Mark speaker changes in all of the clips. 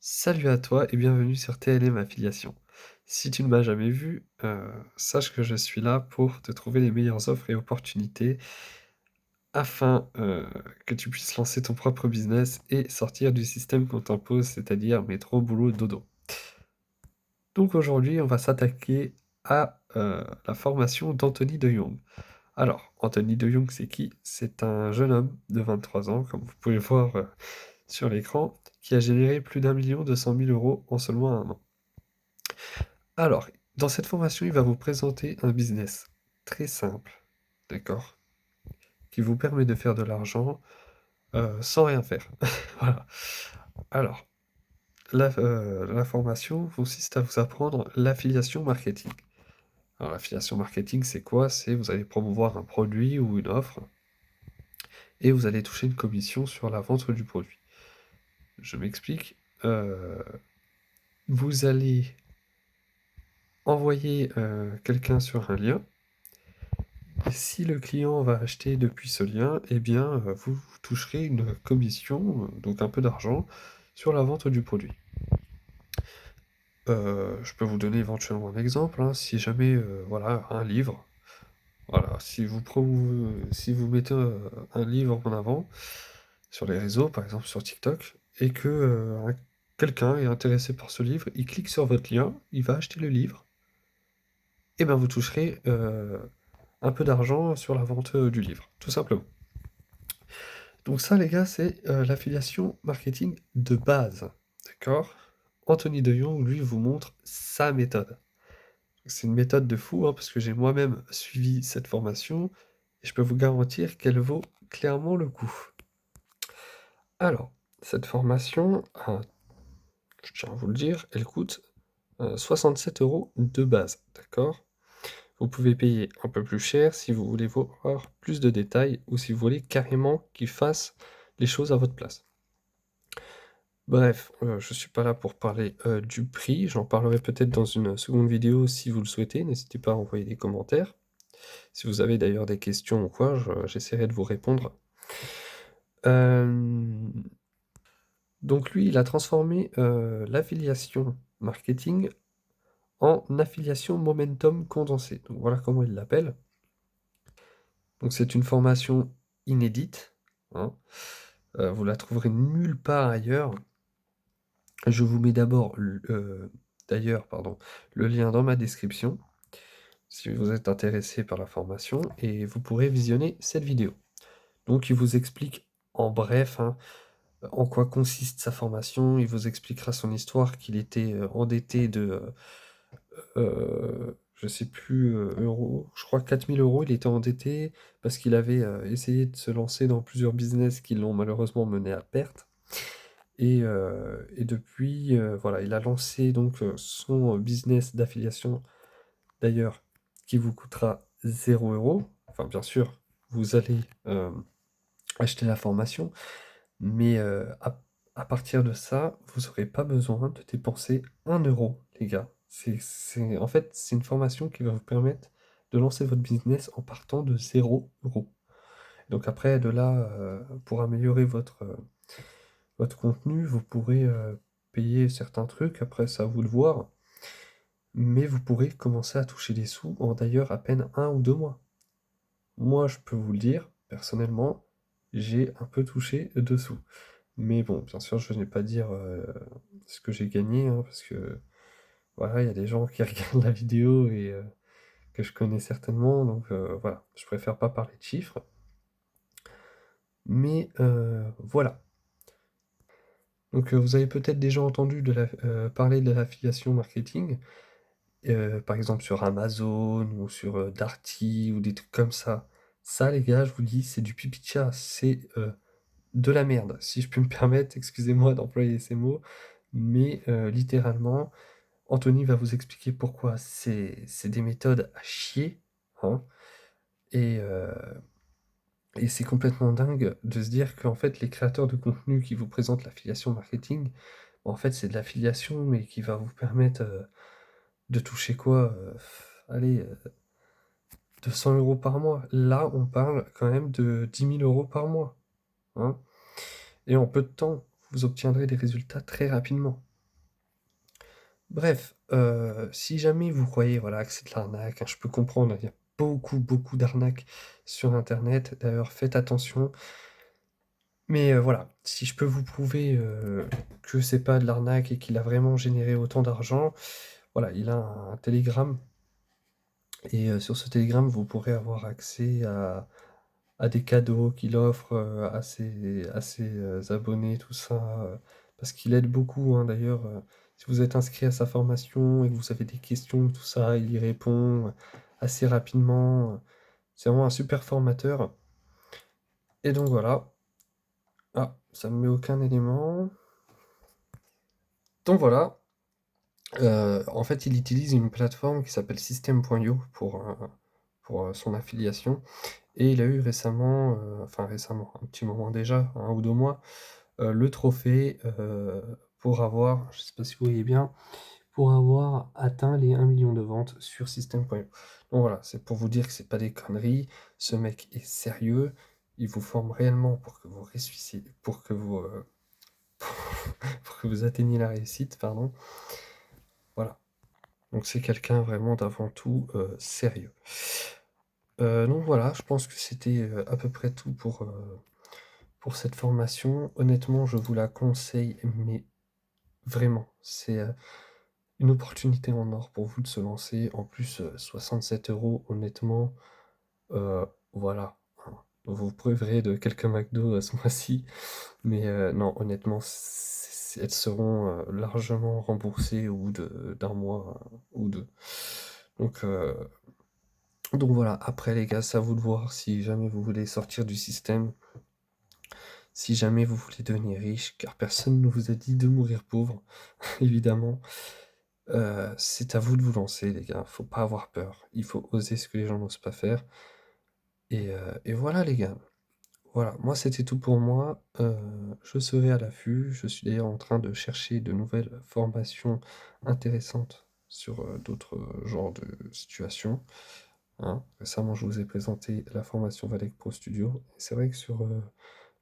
Speaker 1: Salut à toi et bienvenue sur TLM Affiliation. Si tu ne m'as jamais vu, sache que je suis là pour te trouver les meilleures offres et opportunités afin, que tu puisses lancer ton propre business et sortir du système qu'on t'impose, c'est-à-dire métro, boulot, dodo. Donc aujourd'hui, on va s'attaquer à, la formation d'Anthony de Jong. Alors, Anthony de Jong, c'est qui? C'est un jeune homme de 23 ans, comme vous pouvez le voir, sur l'écran, qui a généré plus d'1 200 000 € en seulement un an. Alors, dans cette formation, il va vous présenter un business très simple, d'accord? Qui vous permet de faire de l'argent, sans rien faire. Voilà. Alors, la formation consiste à vous apprendre l'affiliation marketing. Alors, l'affiliation marketing, c'est quoi? C'est vous allez promouvoir un produit ou une offre et vous allez toucher une commission sur la vente du produit. Je m'explique. Vous allez envoyer, quelqu'un sur un lien. Si le client va acheter depuis ce lien, eh bien, vous toucherez une commission, donc un peu d'argent, sur la vente du produit. Je peux vous donner éventuellement un exemple, hein, si jamais, voilà, un livre, voilà, si vous mettez, un livre en avant sur les réseaux, par exemple sur TikTok, et que, quelqu'un est intéressé par ce livre, il clique sur votre lien, il va acheter le livre, et ben, vous toucherez, un peu d'argent sur la vente, du livre, tout simplement. Donc ça, les gars, c'est, l'affiliation marketing de base, d'accord? Anthony de Jong, lui, vous montre sa méthode. C'est une méthode de fou, hein, parce que j'ai moi-même suivi cette formation et je peux vous garantir qu'elle vaut clairement le coup. Alors, cette formation, je tiens à vous le dire, elle coûte, 67 € de base, d'accord? Vous pouvez payer un peu plus cher si vous voulez voir plus de détails ou si vous voulez carrément qu'il fasse les choses à votre place. Bref, je suis pas là pour parler, du prix, j'en parlerai peut-être dans une seconde vidéo si vous le souhaitez, n'hésitez pas à envoyer des commentaires. Si vous avez d'ailleurs des questions ou quoi, j'essaierai de vous répondre. Hem, donc lui, il a transformé, l'affiliation marketing en affiliation momentum condensée. Donc voilà comment il l'appelle. Donc c'est une formation inédite, hein, vous la trouverez nulle part ailleurs. Je vous mets d'ailleurs, pardon, le lien dans ma description, si vous êtes intéressé par la formation et vous pourrez visionner cette vidéo. Donc il vous explique en bref, hein, en quoi consiste sa formation. Il vous expliquera son histoire, qu'il était, endetté de, je sais plus, euros, je crois 4 000 €. Il était endetté parce qu'il avait, essayé de se lancer dans plusieurs business qui l'ont malheureusement mené à perte. Et depuis, voilà, il a lancé donc, son business d'affiliation, d'ailleurs, qui vous coûtera 0 €. Enfin, bien sûr, vous allez, acheter la formation, mais, à partir de ça, vous aurez pas besoin de dépenser 1 €, les gars. En fait, c'est une formation qui va vous permettre de lancer votre business en partant de 0 €. Donc après, de là, pour améliorer votre contenu, vous pourrez, payer certains trucs, après c'est à vous de voir, mais vous pourrez commencer à toucher des sous en d'ailleurs à peine 1 ou 2 mois. Moi, je peux vous le dire, personnellement, j'ai un peu touché dessous. Mais bon, bien sûr, je n'ai pas dire, ce que j'ai gagné, hein, parce que, voilà, il y a des gens qui regardent la vidéo et que je connais certainement, donc voilà, je préfère pas parler de chiffres. Mais voilà. Donc vous avez peut-être déjà entendu parler de l'affiliation marketing, par exemple sur Amazon ou sur, Darty ou des trucs comme ça. Ça, les gars, je vous dis, c'est du pipi de chat, c'est, de la merde, si je puis me permettre, excusez-moi d'employer ces mots, mais littéralement, Anthony va vous expliquer pourquoi c'est des méthodes à chier, hein, et heu et c'est complètement dingue de se dire qu'en fait, les créateurs de contenu qui vous présentent l'affiliation marketing, en fait, c'est de l'affiliation, mais qui va vous permettre, de toucher quoi? Allez, 200 € par mois. Là, on parle quand même de 10 000 € par mois, hein, et en peu de temps, vous obtiendrez des résultats très rapidement. Bref, si jamais vous croyez, voilà, que c'est de l'arnaque, hein, je peux comprendre, il y a beaucoup, beaucoup d'arnaques sur internet. D'ailleurs, faites attention. Mais, voilà, si je peux vous prouver, que c'est pas de l'arnaque et qu'il a vraiment généré autant d'argent, voilà, il a un Telegram et sur ce Telegram, vous pourrez avoir accès à des cadeaux qu'il offre, à ses abonnés, tout ça, parce qu'il aide beaucoup, hein. D'ailleurs, si vous êtes inscrit à sa formation et que vous avez des questions, tout ça, il y répond, assez rapidement, c'est vraiment un super formateur et donc voilà. Ah, ça me met aucun élément. Donc voilà, en fait, il utilise une plateforme qui s'appelle System.io pour son affiliation et il a eu récemment, enfin récemment, un petit moment déjà, 1 ou 2 mois, le trophée, pour avoir, je sais pas si vous voyez bien, pour avoir atteint les 1 million de ventes sur System.io. Donc voilà, c'est pour vous dire que c'est pas des conneries, ce mec est sérieux, il vous forme réellement pour que vous réussissiez, pour que vous atteigniez la réussite, pardon. Voilà. Donc c'est quelqu'un vraiment d'avant tout, sérieux. Donc voilà, je pense que c'était, à peu près tout pour cette formation. Honnêtement, je vous la conseille, mais vraiment, c'est, une opportunité en or pour vous de se lancer. En plus, 67 € honnêtement, voilà, hein. Vous priverez de quelques McDo, ce mois-ci, mais non, honnêtement, elles seront, largement remboursées au bout d'un mois, ou 2. Donc heu, donc voilà, après les gars, c'est à vous de voir si jamais vous voulez sortir du système, si jamais vous voulez devenir riche, car personne ne vous a dit de mourir pauvre, évidemment. C'est à vous de vous lancer les gars, faut pas avoir peur. Il faut oser ce que les gens n'osent pas faire et voilà les gars. Voilà, moi c'était tout pour moi, je serai à l'affût. Je suis d'ailleurs en train de chercher de nouvelles formations intéressantes sur, d'autres, genres de situations, hein. Récemment, je vous ai présenté la formation Valec Pro Studio et c'est vrai que sur,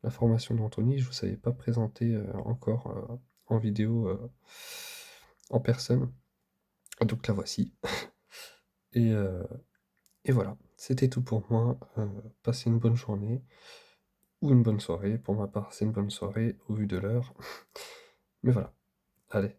Speaker 1: la formation d'Anthony, je ne vous avais pas présenté, encore, en vidéo, en personne. Donc la voici et heu et voilà, c'était tout pour moi, passez une bonne journée ou une bonne soirée. Pour ma part, c'est une bonne soirée au vu de l'heure. Mais voilà, allez.